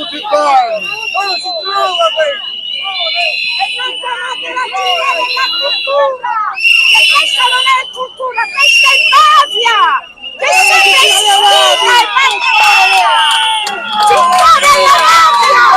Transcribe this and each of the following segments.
tutti quanti. Non si trova questo. E non trovate la fine della cultura, che questa non è cultura, questa è mafia, questa è messia e mafia, città della mafia!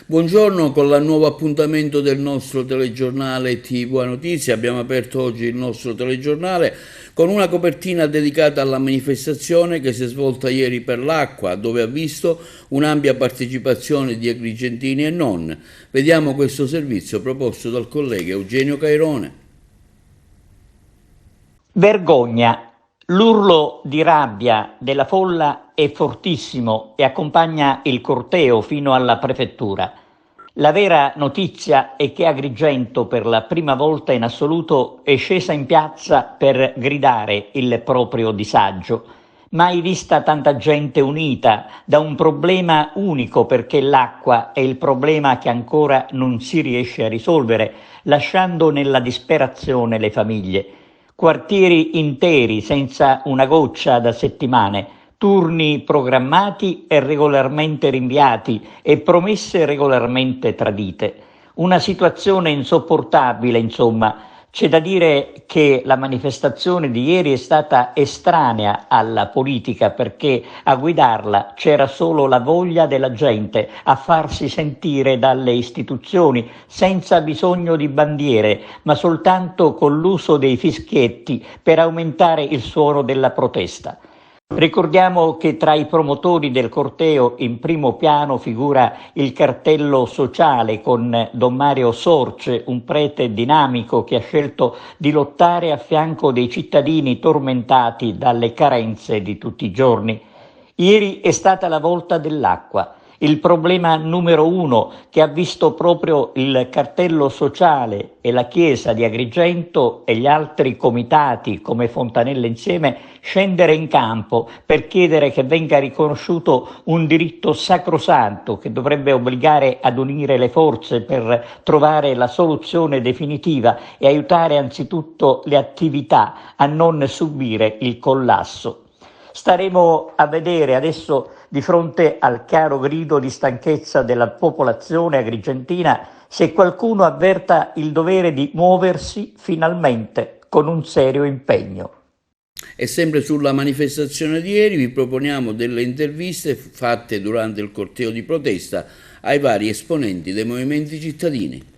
Buongiorno, con il nuovo appuntamento del nostro telegiornale TV Notizie abbiamo aperto oggi il nostro telegiornale con una copertina dedicata alla manifestazione che si è svolta ieri per l'acqua, dove ha visto un'ampia partecipazione di agrigentini e non. Vediamo questo servizio proposto dal collega Eugenio Cairone. Vergogna. L'urlo di rabbia della folla è fortissimo e accompagna il corteo fino alla prefettura. La vera notizia è che Agrigento per la prima volta in assoluto è scesa in piazza per gridare il proprio disagio. Mai vista tanta gente unita da un problema unico, perché l'acqua è il problema che ancora non si riesce a risolvere, lasciando nella disperazione le famiglie. Quartieri interi senza una goccia da settimane, turni programmati e regolarmente rinviati e promesse regolarmente tradite. Una situazione insopportabile, insomma. C'è da dire che la manifestazione di ieri è stata estranea alla politica, perché a guidarla c'era solo la voglia della gente a farsi sentire dalle istituzioni, senza bisogno di bandiere, ma soltanto con l'uso dei fischietti per aumentare il suono della protesta. Ricordiamo che tra i promotori del corteo in primo piano figura il cartello sociale con Don Mario Sorce, un prete dinamico che ha scelto di lottare a fianco dei cittadini tormentati dalle carenze di tutti i giorni. Ieri è stata la volta dell'acqua. Il problema numero uno, che ha visto proprio il cartello sociale e la Chiesa di Agrigento e gli altri comitati come Fontanelle Insieme scendere in campo per chiedere che venga riconosciuto un diritto sacrosanto che dovrebbe obbligare ad unire le forze per trovare la soluzione definitiva e aiutare anzitutto le attività a non subire il collasso. Staremo a vedere adesso, di fronte al chiaro grido di stanchezza della popolazione agrigentina, se qualcuno avverta il dovere di muoversi finalmente con un serio impegno. E sempre sulla manifestazione di ieri vi proponiamo delle interviste fatte durante il corteo di protesta ai vari esponenti dei movimenti cittadini.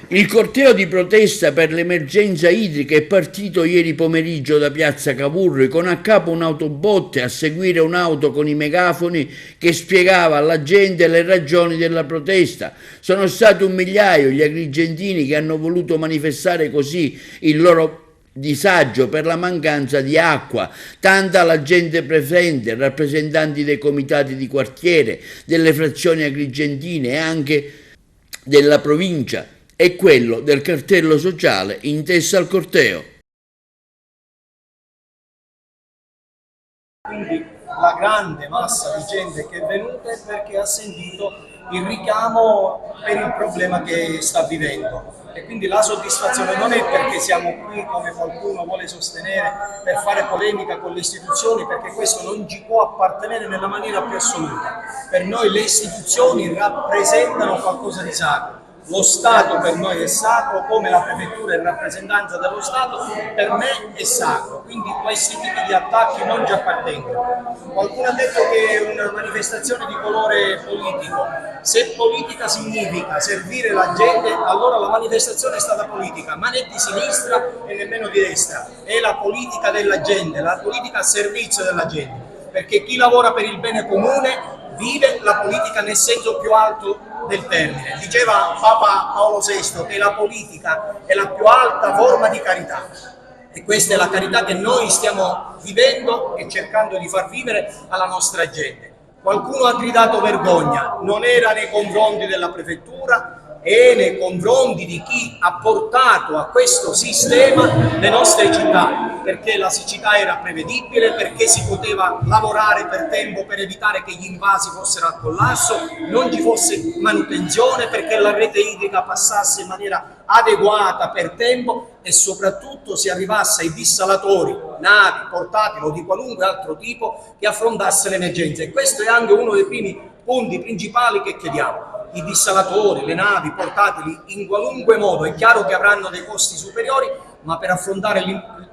Il corteo di protesta per l'emergenza idrica è partito ieri pomeriggio da piazza Cavour con a capo un'autobotte, a seguire un'auto con i megafoni che spiegava alla gente le ragioni della protesta. Sono stati 1 migliaio gli agrigentini che hanno voluto manifestare così il loro disagio per la mancanza di acqua, tanta la gente presente, rappresentanti dei comitati di quartiere, delle frazioni agrigentine e anche della provincia, e quello del cartello sociale in testa al corteo. Quindi la grande massa di gente che è venuta è perché ha sentito il richiamo per il problema che sta vivendo, e quindi la soddisfazione non è perché siamo qui, come qualcuno vuole sostenere, per fare polemica con le istituzioni, perché questo non ci può appartenere nella maniera più assoluta. Per noi le istituzioni rappresentano qualcosa di sacro. Lo Stato per noi è sacro, come la prefettura è rappresentanza dello Stato, per me è sacro, quindi questi tipi di attacchi non ci appartengono. Qualcuno ha detto che è una manifestazione di colore politico. Se politica significa servire la gente, allora la manifestazione è stata politica, ma né di sinistra e nemmeno di destra, è la politica della gente, la politica a servizio della gente, perché chi lavora per il bene comune vive la politica nel senso più alto del termine. Diceva Papa Paolo VI che la politica è la più alta forma di carità, e questa è la carità che noi stiamo vivendo e cercando di far vivere alla nostra gente. Qualcuno ha gridato vergogna, non era nei confronti della prefettura, e nei confronti di chi ha portato a questo sistema le nostre città, perché la siccità era prevedibile, perché si poteva lavorare per tempo per evitare che gli invasi fossero al collasso, non ci fosse manutenzione, perché la rete idrica passasse in maniera adeguata per tempo e soprattutto si arrivasse ai dissalatori, navi, portatili o di qualunque altro tipo che affrontasse l'emergenza. E questo è anche uno dei primi punti principali che chiediamo. I dissalatori, le navi, portatili in qualunque modo, è chiaro che avranno dei costi superiori, ma per affrontare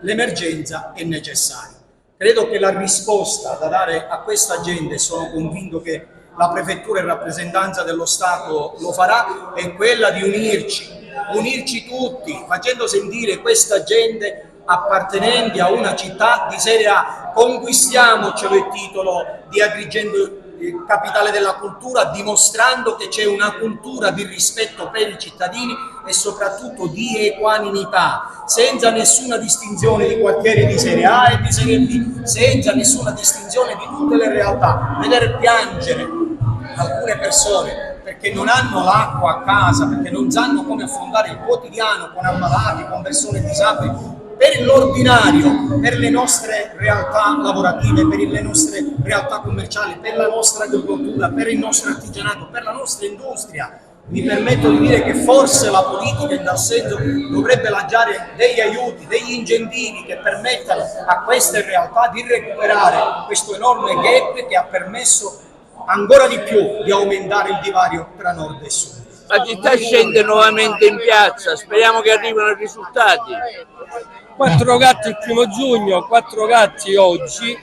l'emergenza è necessario. Credo che la risposta da dare a questa gente, sono convinto che la Prefettura in rappresentanza dello Stato lo farà, è quella di unirci tutti, facendo sentire questa gente appartenenti a una città di serie A. Conquistiamocelo il titolo di Agrigento capitale della cultura, dimostrando che c'è una cultura di rispetto per i cittadini e soprattutto di equanimità, senza nessuna distinzione di quartieri di serie A e di serie B, senza nessuna distinzione di tutte le realtà. Vedere piangere alcune persone perché non hanno l'acqua a casa, perché non sanno come affrontare il quotidiano con ammalati, con persone disabili, per l'ordinario, per le nostre realtà lavorative, per le nostre realtà commerciali, per la nostra agricoltura, per il nostro artigianato, per la nostra industria. Mi permetto di dire che forse la politica in tal senso dovrebbe lanciare degli aiuti, degli incentivi che permettano a queste realtà di recuperare questo enorme gap che ha permesso ancora di più di aumentare il divario tra nord e sud. La città scende nuovamente in piazza, speriamo che arrivino i risultati. 4 gatti il 1° giugno, 4 gatti oggi.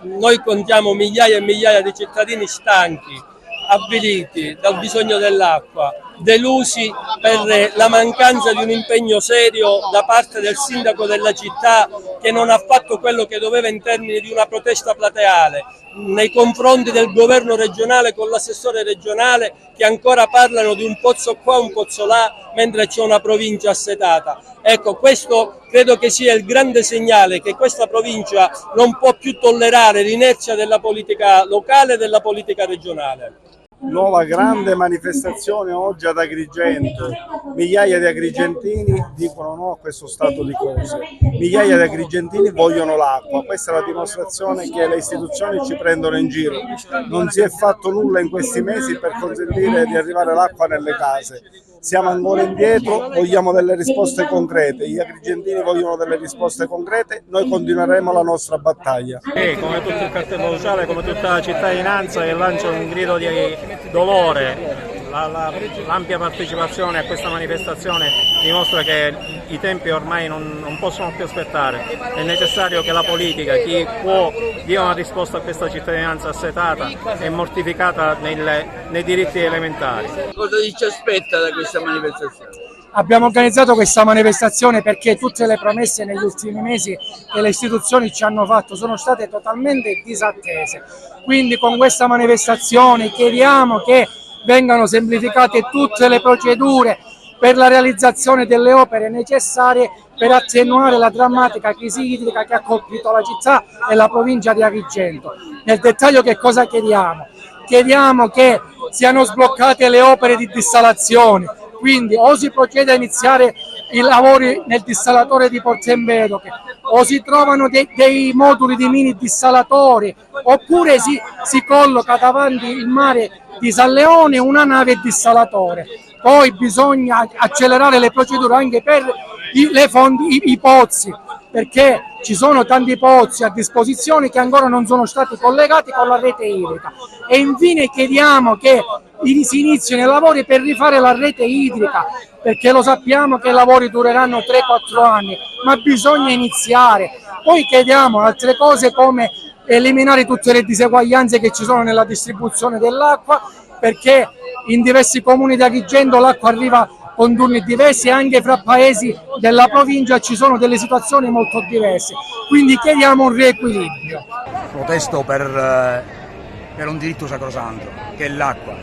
Noi contiamo migliaia e migliaia di cittadini stanchi, avviliti dal bisogno dell'acqua, delusi per la mancanza di un impegno serio da parte del sindaco della città, che non ha fatto quello che doveva in termini di una protesta plateale, nei confronti del governo regionale con l'assessore regionale, che ancora parlano di un pozzo qua, un pozzo là, mentre c'è una provincia assetata. Ecco, questo credo che sia il grande segnale che questa provincia non può più tollerare l'inerzia della politica locale e della politica regionale. Nuova grande manifestazione oggi ad Agrigento, migliaia di agrigentini dicono no a questo stato di cose, migliaia di agrigentini vogliono l'acqua, questa è la dimostrazione che le istituzioni ci prendono in giro, non si è fatto nulla in questi mesi per consentire di arrivare l'acqua nelle case, siamo ancora indietro, vogliamo delle risposte concrete, gli agrigentini vogliono delle risposte concrete, noi continueremo la nostra battaglia. Come tutto il cartello sociale, come tutta la cittadinanza che lancia un grido di dolore, l'ampia partecipazione a questa manifestazione dimostra che i tempi ormai non possono più aspettare, è necessario che la politica, chi può, dia una risposta a questa cittadinanza assetata e mortificata nei diritti elementari. Cosa ci aspetta da questa manifestazione? Abbiamo organizzato questa manifestazione perché tutte le promesse negli ultimi mesi che le istituzioni ci hanno fatto sono state totalmente disattese. Quindi con questa manifestazione chiediamo che vengano semplificate tutte le procedure per la realizzazione delle opere necessarie per attenuare la drammatica crisi idrica che ha colpito la città e la provincia di Agrigento. Nel dettaglio che cosa chiediamo? Chiediamo che siano sbloccate le opere di dissalazione, quindi o si procede a iniziare i lavori nel dissalatore di Porto Empedocle, o si trovano dei moduli di mini dissalatori, oppure si colloca davanti il mare di San Leone una nave dissalatore. Poi bisogna accelerare le procedure anche per i pozzi, perché ci sono tanti pozzi a disposizione che ancora non sono stati collegati con la rete idrica. E infine chiediamo che si inizino i lavori per rifare la rete idrica, perché lo sappiamo che i lavori dureranno 3-4 anni, ma bisogna iniziare. Poi chiediamo altre cose come eliminare tutte le diseguaglianze che ci sono nella distribuzione dell'acqua, perché in diversi comuni di Agrigento l'acqua arriva con turni diversi e anche fra paesi della provincia ci sono delle situazioni molto diverse, quindi chiediamo un riequilibrio. Protesto per un diritto sacrosanto, che è l'acqua,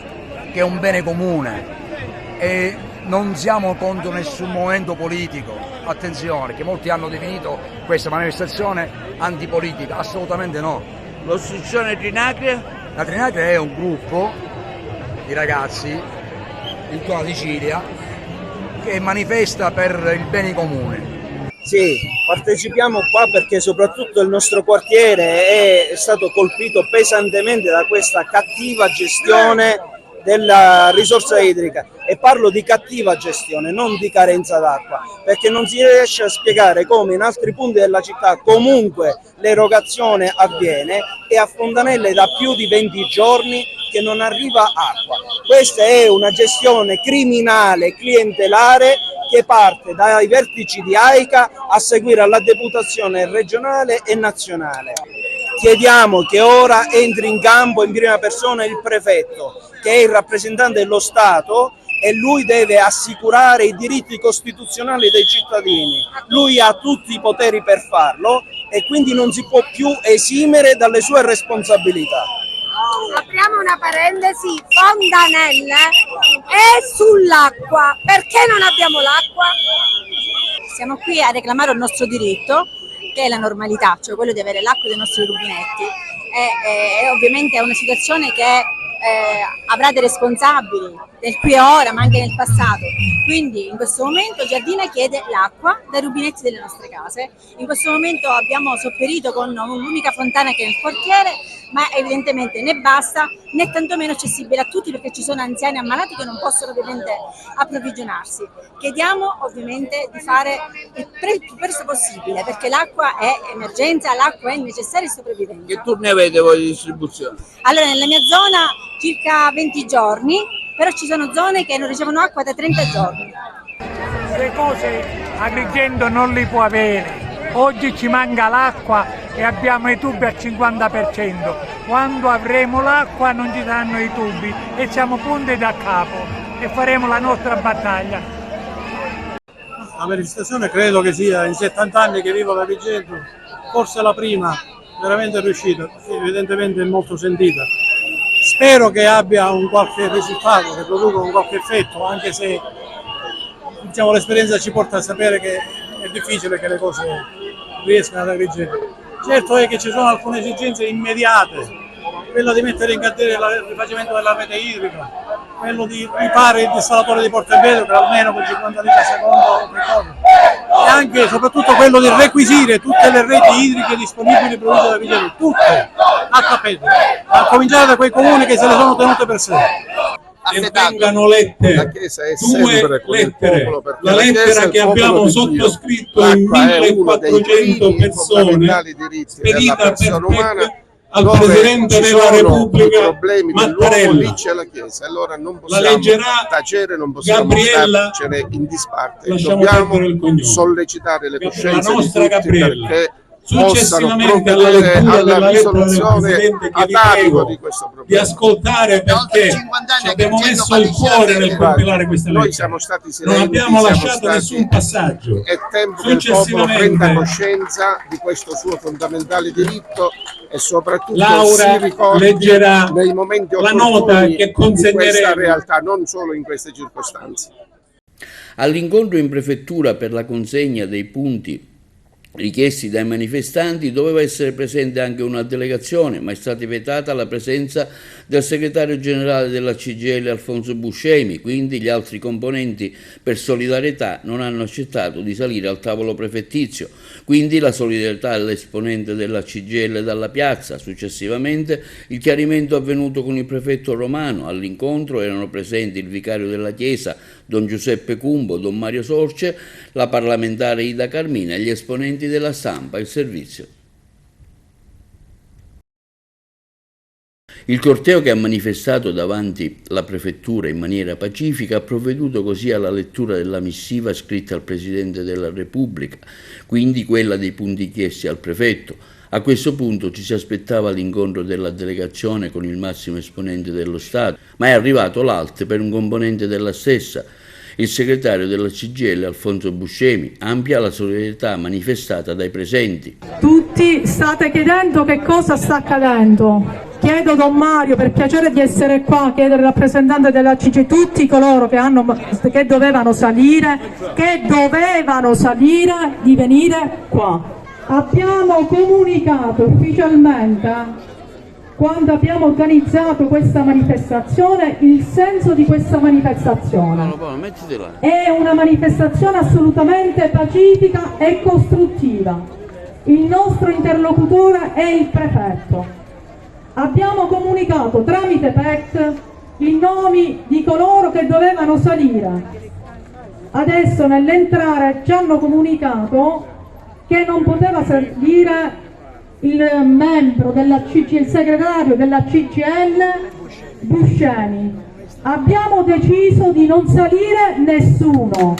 che è un bene comune e non siamo contro nessun movimento politico, attenzione, che molti hanno definito questa manifestazione antipolitica, assolutamente no. L'ostruzione Trinacria? La Trinacria è un gruppo di ragazzi in tutta la Sicilia, che manifesta per il bene comune. Sì, partecipiamo qua perché soprattutto il nostro quartiere è stato colpito pesantemente da questa cattiva gestione della risorsa idrica, e parlo di cattiva gestione, non di carenza d'acqua, perché non si riesce a spiegare come in altri punti della città comunque l'erogazione avviene e a Fontanelle da più di 20 giorni che non arriva acqua. Questa è una gestione criminale, clientelare, che parte dai vertici di AICA a seguire alla deputazione regionale e nazionale. Chiediamo che ora entri in campo in prima persona il prefetto, che è il rappresentante dello Stato, e lui deve assicurare i diritti costituzionali dei cittadini. Lui ha tutti i poteri per farlo e quindi non si può più esimere dalle sue responsabilità. Apriamo una parentesi, Fontanelle è sull'acqua. Perché non abbiamo l'acqua? Siamo qui a reclamare un nostro diritto, che è la normalità, cioè quello di avere l'acqua dei nostri rubinetti. E ovviamente è una situazione che avrà dei responsabili del qui e ora, ma anche nel passato. Quindi in questo momento Giardina chiede l'acqua dai rubinetti delle nostre case. In questo momento abbiamo sopperito con un'unica fontana che è nel quartiere, ma evidentemente né basta né tantomeno accessibile a tutti, perché ci sono anziani ammalati che non possono ovviamente approvvigionarsi. Chiediamo ovviamente di fare il più presto possibile, perché l'acqua è emergenza, l'acqua è necessaria e sopravvivenza. Che turni avete voi di distribuzione? Allora, nella mia zona circa 20 giorni, però ci sono zone che non ricevono acqua da 30 giorni. Le cose Agrigento non li può avere. Oggi ci manca l'acqua e abbiamo i tubi al 50%. Quando avremo l'acqua non ci saranno i tubi e siamo punti da capo e faremo la nostra battaglia. La manifestazione credo che sia in 70 anni che vivo ad Agrigento, forse la prima veramente riuscita, evidentemente è molto sentita. Spero che abbia un qualche risultato, che produca un qualche effetto, anche se diciamo, l'esperienza ci porta a sapere che è difficile che le cose riescano ad Agrigento. Certo è che ci sono alcune esigenze immediate, quella di mettere in cantiere il rifacimento della rete idrica, quello di rifare il dissalatore di Portovedro almeno con 50 litri al secondo, e anche e soprattutto quello di requisire tutte le reti idriche disponibili produtte da Agrigento, tutte a tappeto, a cominciare da quei comuni che se le sono tenute per sé. E vengano lette la Chiesa è due lettere, popolo, la lettera che abbiamo sottoscritto in 1400 persone, spedita per al Presidente della Repubblica Mattarella. Lì c'è la Chiesa, allora non possiamo tacere, non possiamo starcene in disparte. Dobbiamo sollecitare le coscienze di tutti perché Successivamente alla lettura della lettera del Presidente, che vi prego di ascoltare, perché ci abbiamo messo il cuore nel compilare questa lettera, non abbiamo lasciato nessun passaggio. È tempo che il popolo prenda coscienza di questo suo fondamentale diritto e soprattutto Laura leggerà nei momenti la nota che consegneremo di questa realtà, non solo in queste circostanze. All'incontro in prefettura per la consegna dei punti richiesti dai manifestanti doveva essere presente anche una delegazione, ma è stata vietata la presenza del segretario generale della CGIL Alfonso Buscemi, quindi gli altri componenti per solidarietà non hanno accettato di salire al tavolo prefettizio, quindi la solidarietà all'esponente della CGIL dalla piazza. Successivamente il chiarimento avvenuto con il prefetto Romano. All'incontro erano presenti il vicario della Chiesa Don Giuseppe Cumbo, Don Mario Sorce, la parlamentare Ida Carmina e gli esponenti della stampa e il servizio. Il corteo, che ha manifestato davanti la prefettura in maniera pacifica, ha provveduto così alla lettura della missiva scritta al Presidente della Repubblica, quindi quella dei punti chiesti al prefetto. A questo punto ci si aspettava l'incontro della delegazione con il massimo esponente dello Stato, ma è arrivato l'ALT per un componente della stessa, il segretario della CGIL Alfonso Buscemi. Ampia la solidarietà manifestata dai presenti. Tutti state chiedendo che cosa sta accadendo. Chiedo Don Mario, per piacere, di essere qua, chiedere al rappresentante della CGIL, tutti coloro che dovevano salire, di venire qua. Abbiamo comunicato ufficialmente quando abbiamo organizzato questa manifestazione, il senso di questa manifestazione. È una manifestazione assolutamente pacifica e costruttiva. Il nostro interlocutore è il prefetto. Abbiamo comunicato tramite PEC i nomi di coloro che dovevano salire. Adesso nell'entrare ci hanno comunicato che non poteva salire il membro della il segretario della CGIL Buscemi. Abbiamo deciso di non salire nessuno.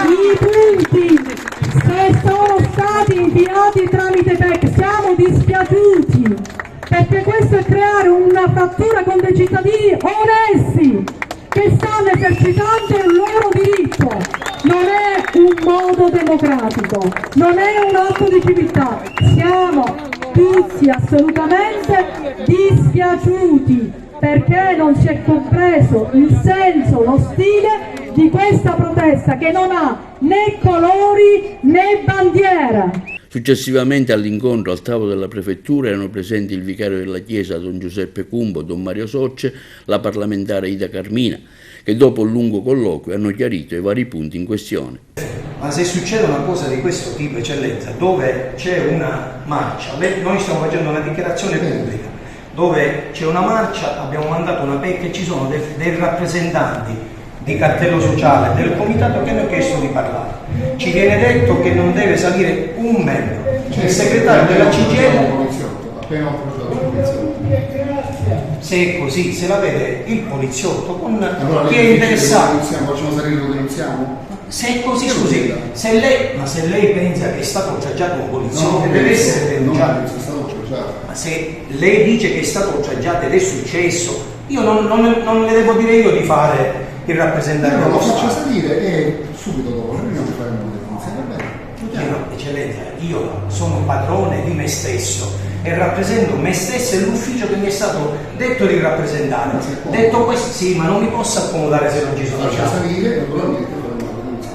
I punti, se sono stati inviati tramite PEC, siamo dispiaciuti, perché questo è creare una frattura con dei cittadini onesti che stanno esercitando il loro diritto. Non è un modo democratico, non è un atto di civiltà. Siamo tutti assolutamente dispiaciuti perché non si è compreso il senso, lo stile di questa protesta che non ha né colori né bandiera. Successivamente all'incontro al tavolo della prefettura erano presenti il vicario della chiesa Don Giuseppe Cumbo, Don Mario Socce, la parlamentare Ida Carmina, che dopo un lungo colloquio hanno chiarito i vari punti in questione. Ma se succede una cosa di questo tipo, eccellenza, dove c'è una marcia, noi stiamo facendo una dichiarazione pubblica, dove c'è una marcia, abbiamo mandato una PEC e ci sono dei rappresentanti di cartello sociale del comitato che hanno chiesto di parlare. Ci viene detto che non deve salire un membro, il segretario della CGIL. Se è così, se la vede il poliziotto con chi è interessato. Facciamo salire, lo denunciamo? Se è così, scusi, se lei pensa che è stato oltraggiato un poliziotto, deve essere denunciato. Ma se lei dice che è stato oltraggiato ed è successo, io non le devo dire io di fare il rappresentante dello Stato. Lo faccio salire e subito dopo noi non faremo una denuncia. Eccellenza, io sono padrone di me stesso e rappresento me stesso e l'ufficio che mi è stato detto di rappresentare. Detto questo, sì, ma non mi posso accomodare se non ci sono già. Salire, naturalmente faremo una denuncia.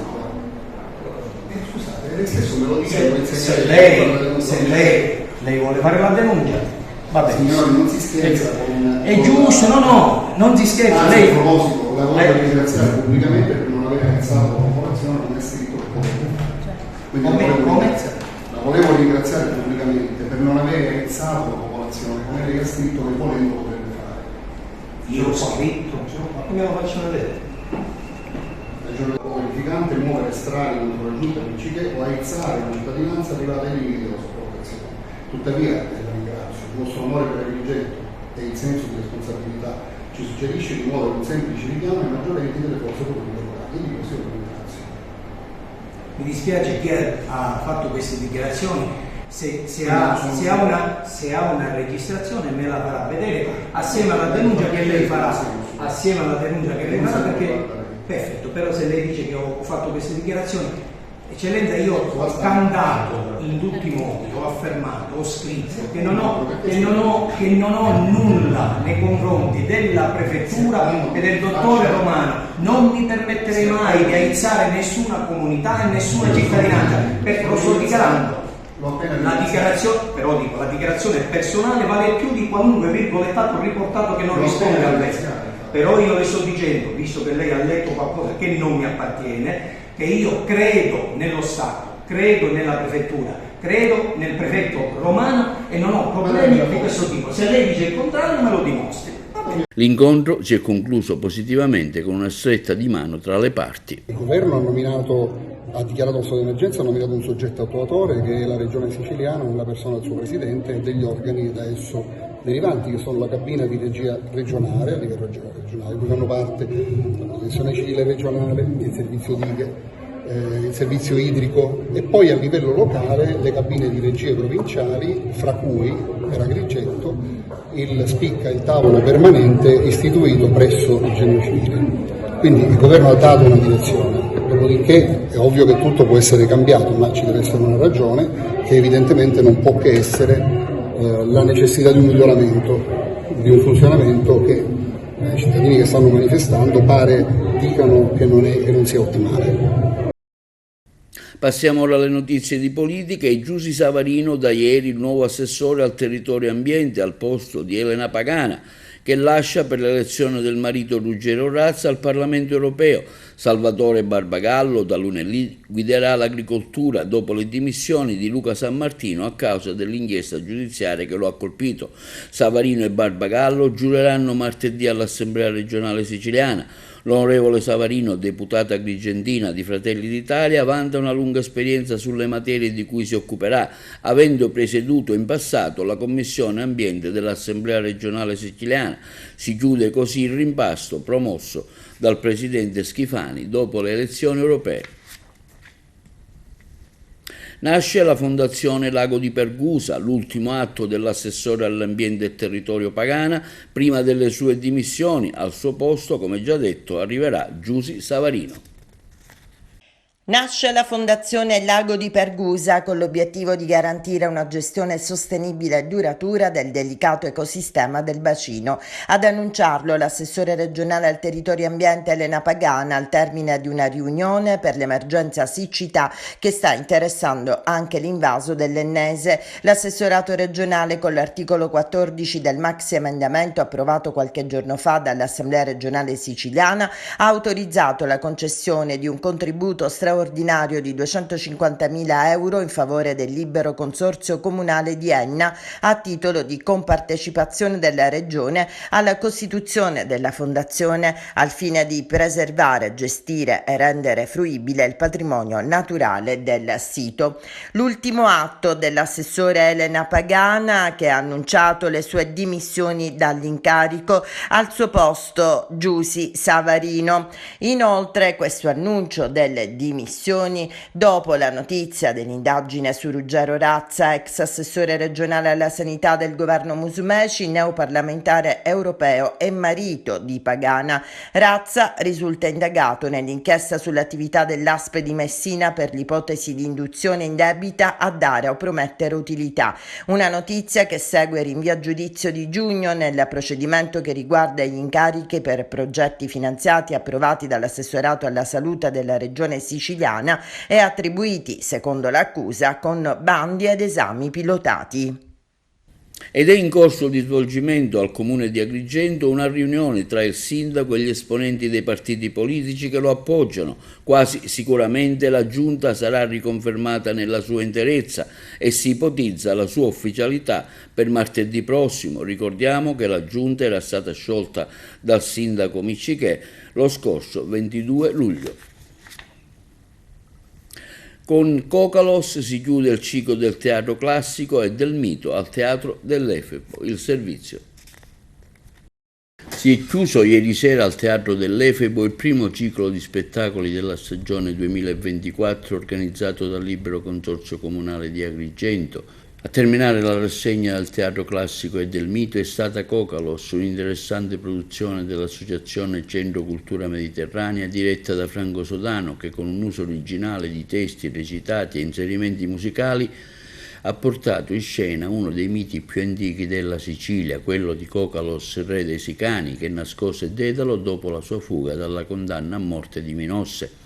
Scusate, lei stesso me lo dice. Se lei vuole fare la denuncia, va bene. Signore, non si scherza con... È giusto, non si scherza. Anzi, a proposito, la voglio ringraziare pubblicamente per non aver alzato la popolazione, non è scritto il come. La volevo ringraziare pubblicamente per non aver alzato la popolazione, come lei ha scritto che volendo potrebbe fare. Io ho scritto, ma come lo faccio vedere? La giornata qualificante muovere strade contro la giunta PCD o aizzare la cittadinanza arrivata ai limiti della sopportazione. Tuttavia, la ringrazio, il vostro amore per Agrigento e il senso di responsabilità ci suggerisce di muovere un semplice richiamo ai maggiorenti delle forze politiche locali. E di questo io lo ringrazio. Mi dispiace chi ha fatto queste dichiarazioni, se ha una registrazione me la farà vedere assieme alla denuncia che lei farà, perché perfetto, però se lei dice che ho fatto queste dichiarazioni, eccellenza, io ho scandato in tutti i modi, ho affermato, ho scritto che non ho nulla nei confronti della prefettura e del dottore Romano. Non mi permetterei mai di aizzare nessuna comunità e nessuna cittadinanza, perché lo sto dichiarando. La dichiarazione personale vale più di qualunque virgolettato riportato che non risponde al testo. Però io le sto dicendo, visto che lei ha letto qualcosa che non mi appartiene, che io credo nello Stato, credo nella prefettura, credo nel prefetto Romano e non ho problemi di questo tipo. Se lei dice il contrario me lo dimostri. L'incontro si è concluso positivamente con una stretta di mano tra le parti. Il governo ha dichiarato lo stato di emergenza, ha nominato un soggetto attuatore che è la regione siciliana, nella persona del suo presidente e degli organi da esso derivanti, che sono la cabina di regia regionale, a livello regionale, di cui fanno parte la protezione civile regionale, il servizio dighe, il servizio idrico e poi a livello locale le cabine di regie provinciali, fra cui per Agrigento il SPICA, il tavolo permanente istituito presso il Genio Civile. Quindi il governo ha dato una direzione, dopodiché è ovvio che tutto può essere cambiato, ma ci deve essere una ragione che evidentemente non può che essere la necessità di un miglioramento, di un funzionamento che i cittadini che stanno manifestando pare dicano che non sia ottimale. Passiamo ora alle notizie di politica. E Giusy Savarino da ieri il nuovo assessore al territorio e ambiente al posto di Elena Pagana, che lascia per l'elezione del marito Ruggero Razza al Parlamento europeo. Salvatore Barbagallo da lunedì guiderà l'agricoltura dopo le dimissioni di Luca Sammartino a causa dell'inchiesta giudiziaria che lo ha colpito. Savarino e Barbagallo giureranno martedì all'Assemblea regionale siciliana. L'onorevole Savarino, deputata agrigentina di Fratelli d'Italia, vanta una lunga esperienza sulle materie di cui si occuperà, avendo presieduto in passato la Commissione Ambiente dell'Assemblea regionale siciliana. Si chiude così il rimpasto promosso dal presidente Schifani dopo le elezioni europee. Nasce la Fondazione Lago di Pergusa, l'ultimo atto dell'assessore all'ambiente e territorio Pagana. Prima delle sue dimissioni, al suo posto, come già detto, arriverà Giusy Savarino. Nasce la Fondazione Lago di Pergusa con l'obiettivo di garantire una gestione sostenibile e duratura del delicato ecosistema del bacino. Ad annunciarlo l'assessore regionale al territorio e ambiente Elena Pagana al termine di una riunione per l'emergenza siccità che sta interessando anche l'invaso dell'Ennese. L'assessorato regionale, con l'articolo 14 del maxi emendamento approvato qualche giorno fa dall'Assemblea regionale siciliana, ha autorizzato la concessione di un contributo straordinario di 250.000 euro in favore del libero consorzio comunale di Enna a titolo di compartecipazione della Regione alla costituzione della Fondazione al fine di preservare, gestire e rendere fruibile il patrimonio naturale del sito. L'ultimo atto dell'assessore Elena Pagana, che ha annunciato le sue dimissioni dall'incarico, al suo posto Giusy Savarino. Inoltre questo annuncio delle dimissioni dopo la notizia dell'indagine su Ruggero Razza, ex assessore regionale alla sanità del governo Musumeci, neoparlamentare europeo e marito di Pagana. Razza risulta indagato nell'inchiesta sull'attività dell'ASP di Messina per l'ipotesi di induzione indebita a dare o promettere utilità. Una notizia che segue rinvio a giudizio di giugno nel procedimento che riguarda gli incarichi per progetti finanziati approvati dall'assessorato alla salute della regione siciliana e attribuiti, secondo l'accusa, con bandi ed esami pilotati. Ed è in corso di svolgimento al comune di Agrigento una riunione tra il sindaco e gli esponenti dei partiti politici che lo appoggiano. Quasi sicuramente la giunta sarà riconfermata nella sua interezza e si ipotizza la sua ufficialità per martedì prossimo. Ricordiamo che la giunta era stata sciolta dal sindaco Miccichè lo scorso 22 luglio. Con Cocalos si chiude il ciclo del teatro classico e del mito al teatro dell'Efebo. Il servizio. Si è chiuso ieri sera al teatro dell'Efebo il primo ciclo di spettacoli della stagione 2024 organizzato dal Libero Consorzio Comunale di Agrigento. A terminare la rassegna del teatro classico e del mito è stata Cocalos, un'interessante produzione dell'Associazione Centro Cultura Mediterranea diretta da Franco Sodano, che con un uso originale di testi recitati e inserimenti musicali ha portato in scena uno dei miti più antichi della Sicilia, quello di Cocalos, re dei Sicani, che nascose Dedalo dopo la sua fuga dalla condanna a morte di Minosse.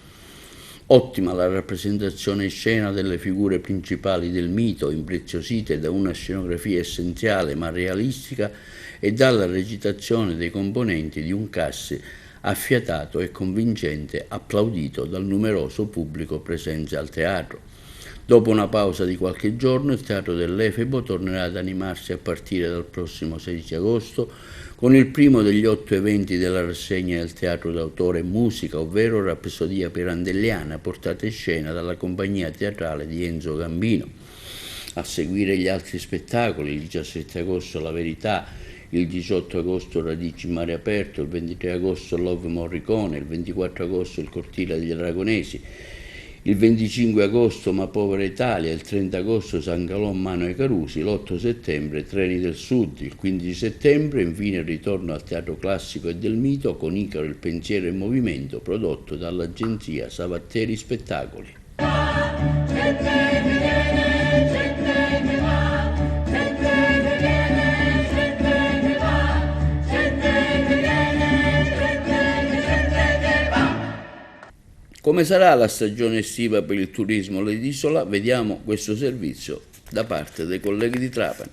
Ottima la rappresentazione in scena delle figure principali del mito, impreziosite da una scenografia essenziale ma realistica e dalla recitazione dei componenti di un cast affiatato e convincente, applaudito dal numeroso pubblico presente al teatro. Dopo una pausa di qualche giorno, il Teatro dell'Efebo tornerà ad animarsi a partire dal prossimo 16 agosto con il primo degli 8 eventi della rassegna del teatro d'autore e musica, ovvero Rapsodia pirandelliana, portata in scena dalla compagnia teatrale di Enzo Gambino. A seguire gli altri spettacoli: il 17 agosto La Verità, il 18 agosto Radici in mare aperto, il 23 agosto Love Morricone, il 24 agosto Il cortile degli aragonesi, il 25 agosto Ma povera Italia, il 30 agosto San Galò Mano ai Carusi, l'8 settembre Treni del Sud, il 15 settembre infine il ritorno al teatro classico e del mito con Icaro il pensiero in movimento, prodotto dall'agenzia Savatteri Spettacoli. Come sarà la stagione estiva per il turismo all'isola? Vediamo questo servizio da parte dei colleghi di Trapani.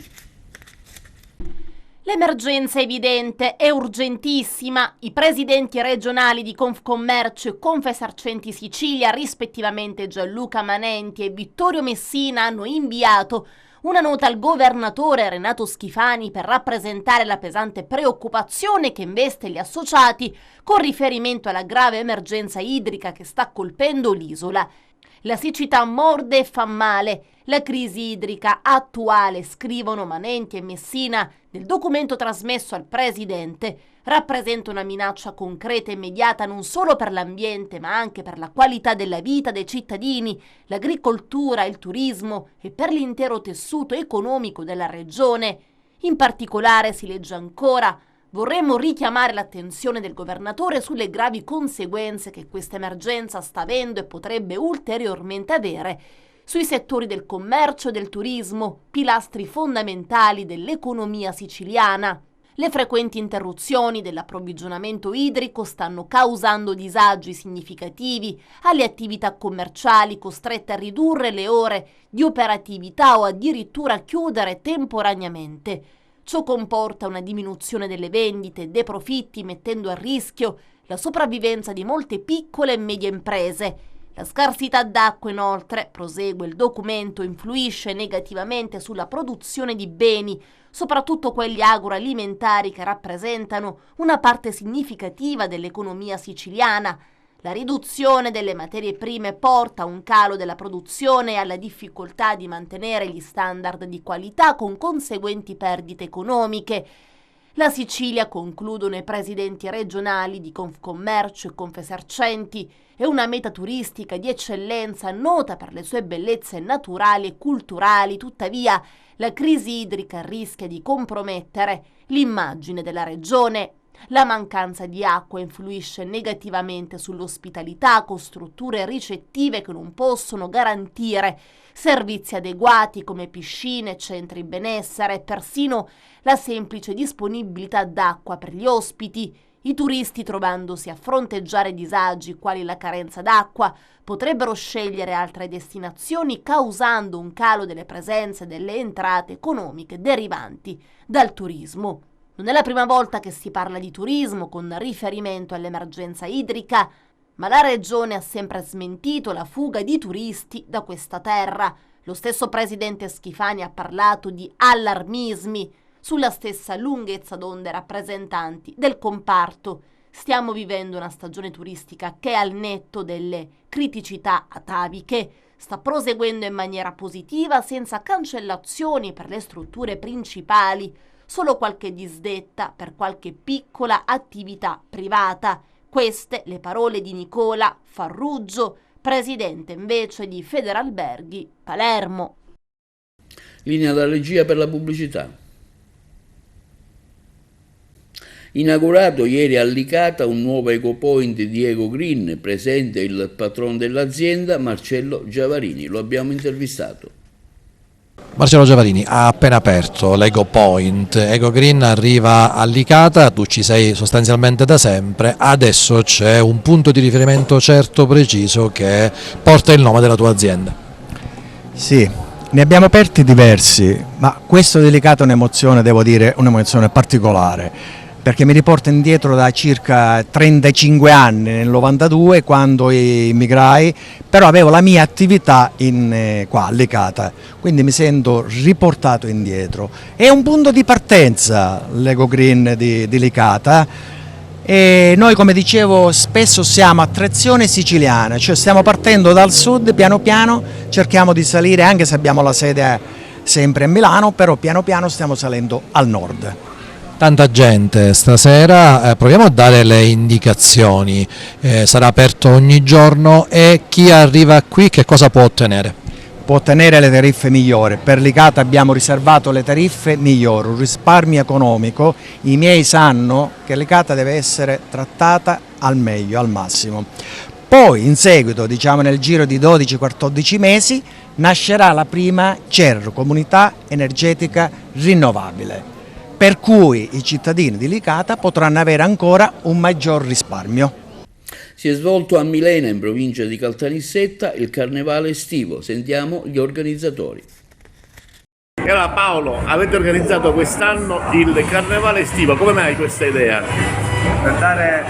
L'emergenza è evidente, è urgentissima. I presidenti regionali di Confcommercio e Confesercenti Sicilia, rispettivamente Gianluca Manenti e Vittorio Messina, hanno inviato una nota al governatore Renato Schifani per rappresentare la pesante preoccupazione che investe gli associati con riferimento alla grave emergenza idrica che sta colpendo l'isola. La siccità morde e fa male. La crisi idrica attuale, scrivono Manenti e Messina nel documento trasmesso al Presidente, rappresenta una minaccia concreta e immediata non solo per l'ambiente ma anche per la qualità della vita dei cittadini, l'agricoltura, il turismo e per l'intero tessuto economico della regione. In particolare si legge ancora: vorremmo richiamare l'attenzione del governatore sulle gravi conseguenze che questa emergenza sta avendo e potrebbe ulteriormente avere sui settori del commercio e del turismo, pilastri fondamentali dell'economia siciliana. Le frequenti interruzioni dell'approvvigionamento idrico stanno causando disagi significativi alle attività commerciali costrette a ridurre le ore di operatività o addirittura a chiudere temporaneamente. Ciò comporta una diminuzione delle vendite e dei profitti, mettendo a rischio la sopravvivenza di molte piccole e medie imprese. La scarsità d'acqua, inoltre, prosegue il documento, influisce negativamente sulla produzione di beni, soprattutto quelli agroalimentari che rappresentano una parte significativa dell'economia siciliana. La riduzione delle materie prime porta a un calo della produzione e alla difficoltà di mantenere gli standard di qualità con conseguenti perdite economiche. La Sicilia, concludono i presidenti regionali di Confcommercio e Confesercenti, è una meta turistica di eccellenza nota per le sue bellezze naturali e culturali. Tuttavia, la crisi idrica rischia di compromettere l'immagine della regione. La mancanza di acqua influisce negativamente sull'ospitalità, con strutture ricettive che non possono garantire servizi adeguati come piscine, centri benessere e persino la semplice disponibilità d'acqua per gli ospiti. I turisti, trovandosi a fronteggiare disagi quali la carenza d'acqua, potrebbero scegliere altre destinazioni, causando un calo delle presenze e delle entrate economiche derivanti dal turismo. Non è la prima volta che si parla di turismo con riferimento all'emergenza idrica, ma la regione ha sempre smentito la fuga di turisti da questa terra. Lo stesso presidente Schifani ha parlato di allarmismi sulla stessa lunghezza d'onda rappresentanti del comparto. Stiamo vivendo una stagione turistica che, al netto delle criticità ataviche, sta proseguendo in maniera positiva, senza cancellazioni per le strutture principali, solo qualche disdetta per qualche piccola attività privata. Queste le parole di Nicola Farruggio, presidente invece di Federalberghi Palermo. Linea da regia per la pubblicità. Inaugurato ieri a Licata un nuovo ecopoint di Ecogreen, presente il patrono dell'azienda Marcello Giavarini. Lo abbiamo intervistato. Marcello Giavarini ha appena aperto l'EcoPoint. Ecogreen arriva a Licata, tu ci sei sostanzialmente da sempre, adesso c'è un punto di riferimento certo, preciso, che porta il nome della tua azienda. Sì, ne abbiamo aperti diversi, ma questo di Licata è un'emozione, devo dire, un'emozione particolare, perché mi riporta indietro da circa 35 anni, nel 92, quando immigrai, però avevo la mia attività qua a Licata, quindi mi sento riportato indietro. È un punto di partenza l'Ecogreen di Licata, e noi, come dicevo, spesso siamo a trazione siciliana, cioè stiamo partendo dal sud, piano piano cerchiamo di salire, anche se abbiamo la sede sempre a Milano, però piano piano stiamo salendo al nord. Tanta gente stasera, proviamo a dare le indicazioni, sarà aperto ogni giorno, e chi arriva qui che cosa può ottenere? Può ottenere le tariffe migliori. Per Licata abbiamo riservato le tariffe migliori, un risparmio economico. I miei sanno che Licata deve essere trattata al meglio, al massimo. Poi in seguito, diciamo nel giro di 12-14 mesi, nascerà la prima CER, Comunità Energetica Rinnovabile, per cui i cittadini di Licata potranno avere ancora un maggior risparmio. Si è svolto a Milena, in provincia di Caltanissetta, il carnevale estivo. Sentiamo gli organizzatori. E allora Paolo, avete organizzato quest'anno il carnevale estivo, come mai questa idea? Per dare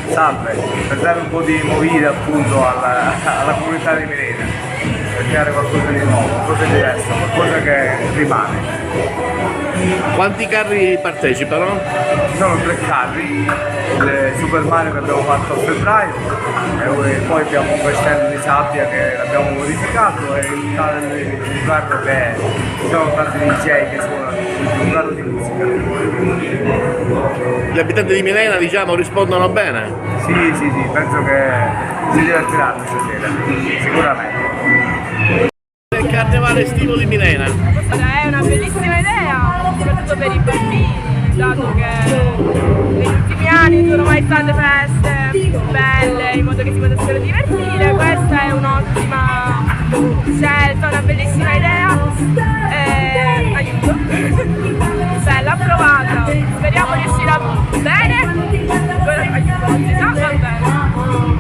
salve, per dare un po' di movida appunto alla comunità di Milena, per creare qualcosa di nuovo, qualcosa di diverso, qualcosa che rimane. Quanti carri partecipano? Ci sono 3 carri, il Super Mario che abbiamo fatto a febbraio, e poi abbiamo un castello di sabbia che l'abbiamo modificato e un carro che sono tanti DJ che suonano, un carro di musica. Gli abitanti di Milena, diciamo, rispondono bene? Sì, penso che si divertiranno stasera, sicuramente. Il carnevale estivo di Milena. È una bellissima idea, soprattutto per i bambini, dato che negli ultimi anni non sono mai state feste belle in modo che si potessero divertire. Questa è un'ottima scelta, una bellissima idea. Aiuto. Bella, approvata. Speriamo riuscirà bene. Aiuto, si sa, va bene.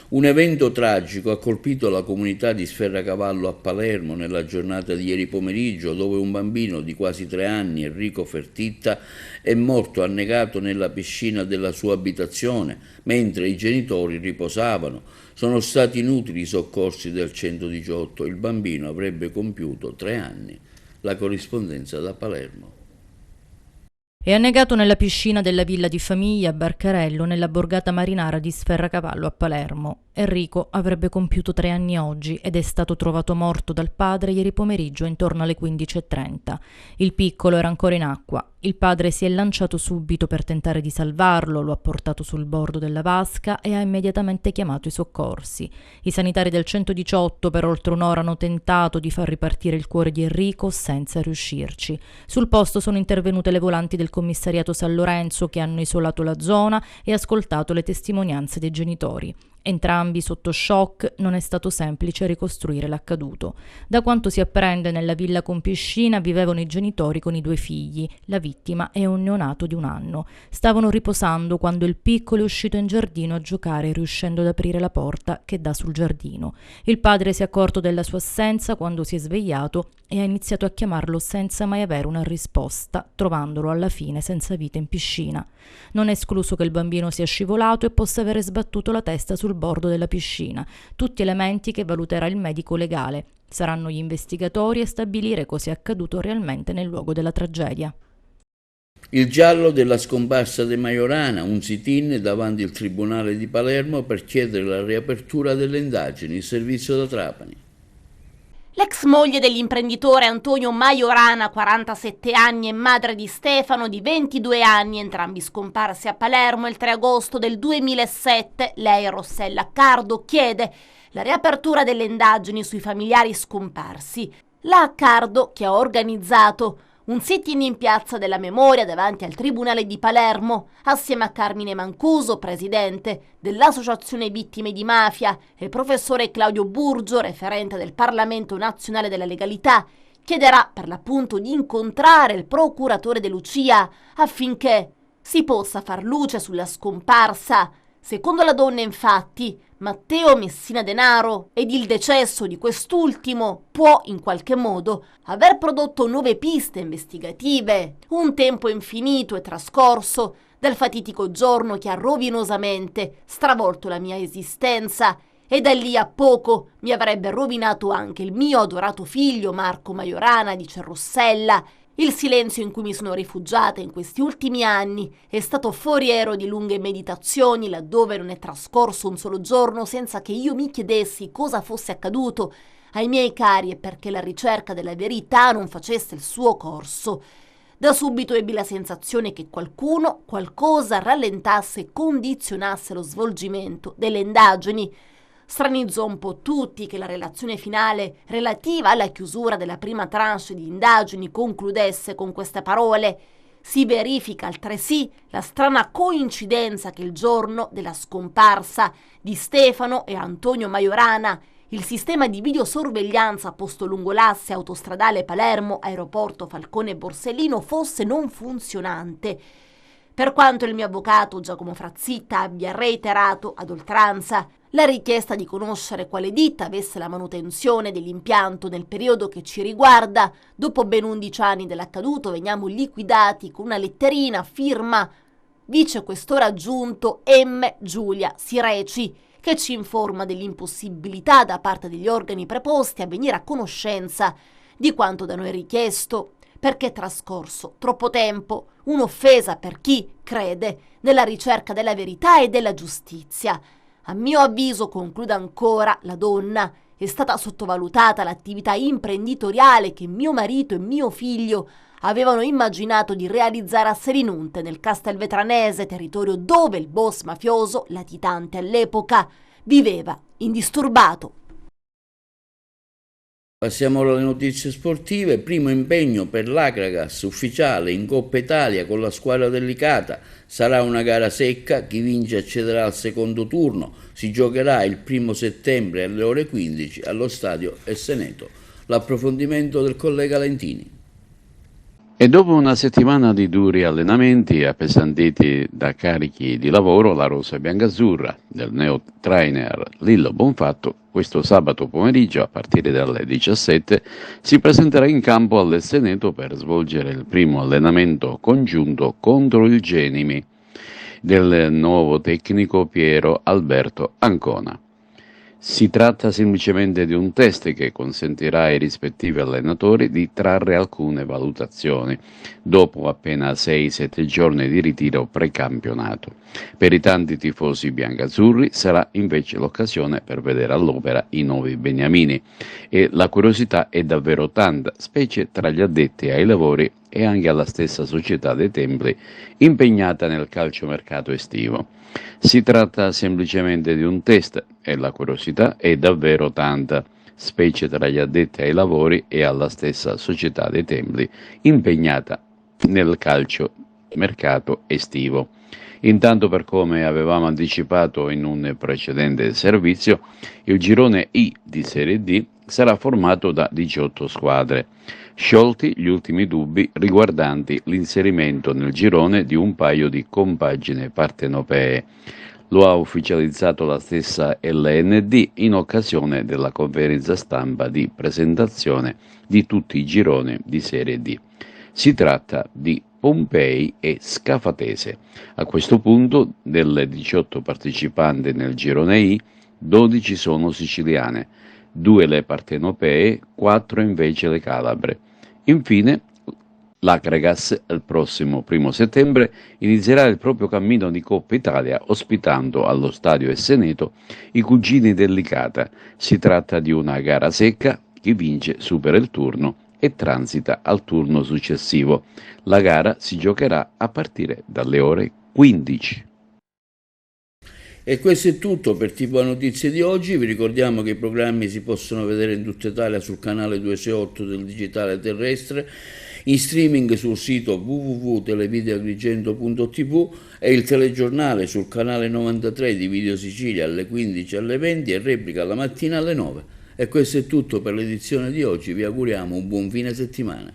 Un evento tragico ha colpito la comunità di Sferracavallo a Palermo nella giornata di ieri pomeriggio, dove un bambino di quasi 3 anni, Enrico Fertitta, è morto annegato nella piscina della sua abitazione, mentre i genitori riposavano. Sono stati inutili i soccorsi del 118, il bambino avrebbe compiuto 3 anni. La corrispondenza da Palermo. È annegato nella piscina della villa di famiglia a Barcarello, nella borgata marinara di Sferracavallo a Palermo. Enrico avrebbe compiuto 3 anni oggi ed è stato trovato morto dal padre ieri pomeriggio intorno alle 15:30. Il piccolo era ancora in acqua. Il padre si è lanciato subito per tentare di salvarlo, lo ha portato sul bordo della vasca e ha immediatamente chiamato i soccorsi. I sanitari del 118 per oltre un'ora hanno tentato di far ripartire il cuore di Enrico senza riuscirci. Sul posto sono intervenute le volanti del commissariato San Lorenzo che hanno isolato la zona e ascoltato le testimonianze dei genitori. Entrambi sotto shock, non è stato semplice ricostruire l'accaduto. Da quanto si apprende, nella villa con piscina vivevano i genitori con i 2 figli. La vittima è un neonato di 1 anno. Stavano riposando quando il piccolo è uscito in giardino a giocare, riuscendo ad aprire la porta che dà sul giardino. Il padre si è accorto della sua assenza quando si è svegliato e ha iniziato a chiamarlo senza mai avere una risposta, trovandolo alla fine senza vita in piscina. Non è escluso che il bambino sia scivolato e possa avere sbattuto la testa sul bordo della piscina, tutti elementi che valuterà il medico legale. Saranno gli investigatori a stabilire cosa è accaduto realmente nel luogo della tragedia. Il giallo della scomparsa di Majorana, un sit-in davanti al Tribunale di Palermo per chiedere la riapertura delle indagini, il servizio da Trapani. L'ex moglie dell'imprenditore Antonio Majorana, 47 anni, e madre di Stefano, di 22 anni, entrambi scomparsi a Palermo il 3 agosto del 2007, lei, Rossella Cardo, chiede la riapertura delle indagini sui familiari scomparsi. La Cardo, che ha organizzato un sit-in in Piazza della Memoria davanti al Tribunale di Palermo, assieme a Carmine Mancuso, presidente dell'Associazione Vittime di Mafia, e il professore Claudio Burgio, referente del Parlamento Nazionale della Legalità, chiederà per l'appunto di incontrare il procuratore De Lucia affinché si possa far luce sulla scomparsa. Secondo la donna, infatti, Matteo Messina Denaro ed il decesso di quest'ultimo può in qualche modo aver prodotto nuove piste investigative. Un tempo infinito è trascorso dal fatitico giorno che ha rovinosamente stravolto la mia esistenza e da lì a poco mi avrebbe rovinato anche il mio adorato figlio Marco Majorana, dice Rossella, Il silenzio in cui mi sono rifugiata in questi ultimi anni è stato foriero di lunghe meditazioni, laddove non è trascorso un solo giorno senza che io mi chiedessi cosa fosse accaduto ai miei cari e perché la ricerca della verità non facesse il suo corso. Da subito ebbi la sensazione che qualcuno, qualcosa rallentasse e condizionasse lo svolgimento delle indagini. Stranizzò un po' tutti che la relazione finale relativa alla chiusura della prima tranche di indagini concludesse con queste parole: si verifica altresì la strana coincidenza che il giorno della scomparsa di Stefano e Antonio Majorana il sistema di videosorveglianza posto lungo l'asse autostradale Palermo-Aeroporto Falcone Borsellino fosse non funzionante. Per quanto il mio avvocato Giacomo Frazzitta abbia reiterato ad oltranza la richiesta di conoscere quale ditta avesse la manutenzione dell'impianto nel periodo che ci riguarda, dopo ben 11 anni dell'accaduto veniamo liquidati con una letterina firma vicequestore aggiunto M. Giulia Sireci, che ci informa dell'impossibilità da parte degli organi preposti a venire a conoscenza di quanto da noi richiesto, perché è trascorso troppo tempo, un'offesa per chi crede nella ricerca della verità e della giustizia. A mio avviso, conclude ancora la donna, è stata sottovalutata l'attività imprenditoriale che mio marito e mio figlio avevano immaginato di realizzare a Selinunte, nel Castelvetranese, territorio dove il boss mafioso, latitante all'epoca, viveva indisturbato. Passiamo alle notizie sportive. Primo impegno per l'Akragas ufficiale in Coppa Italia con la squadra del Licata. Sarà una gara secca, chi vince accederà al secondo turno. Si giocherà il 1° settembre alle ore 15 allo stadio Esseneto. L'approfondimento del collega Lentini. E dopo una settimana di duri allenamenti appesantiti da carichi di lavoro, la rosa biancazzurra del neo trainer Lillo Bonfatto questo sabato pomeriggio a partire dalle 17 si presenterà in campo all'Esseneto per svolgere il primo allenamento congiunto contro il Genimi del nuovo tecnico Piero Alberto Ancona. Si tratta semplicemente di un test che consentirà ai rispettivi allenatori di trarre alcune valutazioni dopo appena 6-7 giorni di ritiro precampionato. Per i tanti tifosi biancazzurri sarà invece l'occasione per vedere all'opera i nuovi beniamini e la curiosità è davvero tanta, specie tra gli addetti ai lavori e anche alla stessa società dei Templi impegnata nel calciomercato estivo. Si tratta semplicemente di un test e la curiosità è davvero tanta, specie tra gli addetti ai lavori e alla stessa società dei Templi impegnata nel calciomercato estivo. Intanto, per come avevamo anticipato in un precedente servizio, il girone I di Serie D sarà formato da 18 squadre, sciolti gli ultimi dubbi riguardanti l'inserimento nel girone di un paio di compagini partenopee. Lo ha ufficializzato la stessa LND in occasione della conferenza stampa di presentazione di tutti i gironi di Serie D. Si tratta di Pompei e Scafatese. A questo punto, delle 18 partecipanti nel girone I, 12 sono siciliane, 2 le partenopee, 4 invece le calabre. Infine, l'Akragas il prossimo 1° settembre inizierà il proprio cammino di Coppa Italia ospitando allo stadio Esseneto i cugini del Licata. Si tratta di una gara secca, chi vince supera il turno e transita al turno successivo. La gara si giocherà a partire dalle ore 15. E questo è tutto per TV Notizie di oggi. Vi ricordiamo che i programmi si possono vedere in tutta Italia sul canale 268 del digitale terrestre, in streaming sul sito www.televideoagrigento.tv e il telegiornale sul canale 93 di Video Sicilia alle 15 alle 20 e replica la mattina alle 9. E questo è tutto per l'edizione di oggi, vi auguriamo un buon fine settimana.